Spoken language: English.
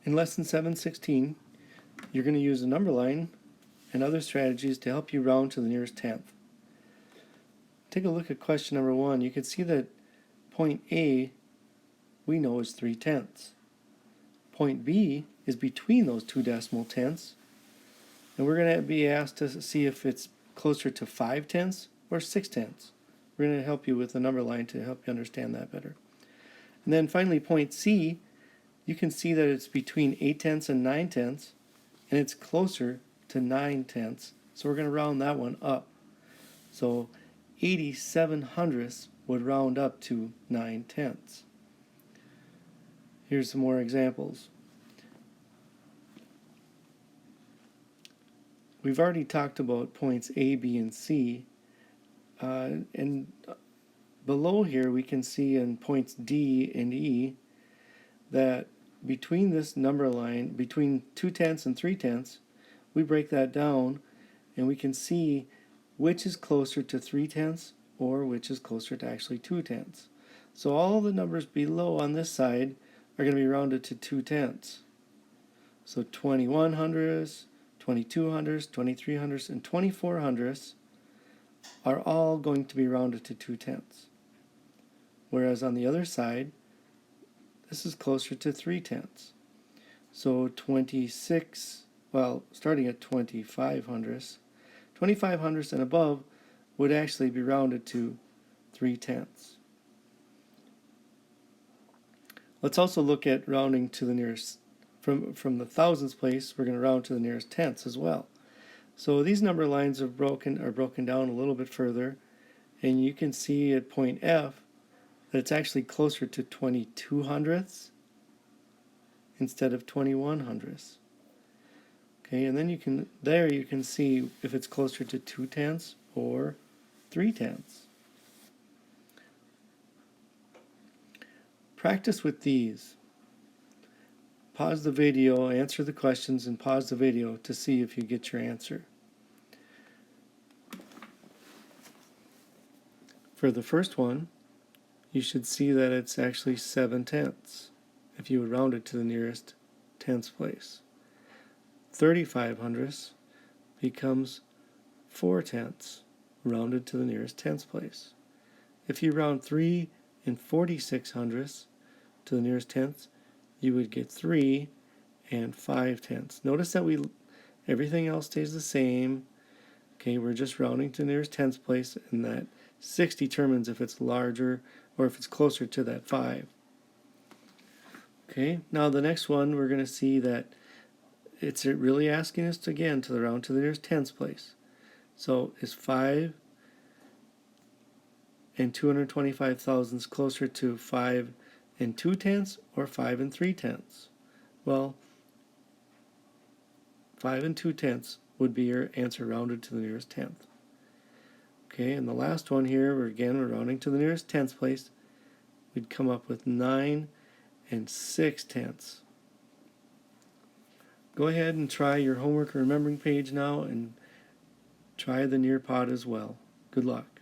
In Lesson 716, you're going to use a number line and other strategies to help you round to the nearest tenth. Take a look at question number 1. You can see that point A we know is 3/10. Point B is between those two decimal tenths, and we're going to be asked to see if it's closer to 5/10 or 6/10. We're going to help you with the number line to help you understand that better. And then finally, point C, you can see that it's between 8/10 and 9/10, and it's closer to 9/10. So we're going to round that one up. So 87/100 would round up to 9/10. Here's some more examples. We've already talked about points A, B, and C. And below here we can see in points D and E that between this number line, between 2/10 and 3/10, we break that down and we can see which is closer to 3/10 or which is closer to actually 2/10. So all the numbers below on this side are going to be rounded to 2/10. So 21/100, 22/100, 23/100, and 24/100 are all going to be rounded to 2/10. Whereas on the other side, this is closer to 3/10. So 26, well, starting at 25/100, 25/100 and above would actually be rounded to 3/10. Let's also look at rounding to the nearest, from the thousandths place, we're going to round to the nearest tenths as well. So these number lines are broken down a little bit further, and you can see at point F that it's actually closer to 22/100 instead of 21/100. Okay, and then you can see if it's closer to 2/10 or 3/10. Practice with these. Pause the video, answer the questions, and pause the video to see if you get your answer. For the first one, you should see that it's actually 7/10 if you would round it to the nearest tenths place. 35/100 becomes 4/10 rounded to the nearest tenths place. If you round 3 and 46/100 to the nearest tenth, you would get 3 and 5/10. Notice that everything else stays the same. Okay, we're just rounding to the nearest tenths place, and that 6 determines if it's larger or if it's closer to that 5. Okay, now the next one, we're going to see that it's really asking us to round to the nearest tenths place. So is 5 and 225 thousandths closer to 5 and 2/10 or 5 and 3/10? Well, 5 and 2/10 would be your answer rounded to the nearest tenth. Okay, and the last one here, we're rounding to the nearest tenths place. We'd come up with 9 and 6/10. Go ahead and try your homework remembering page now and try the Nearpod as well. Good luck.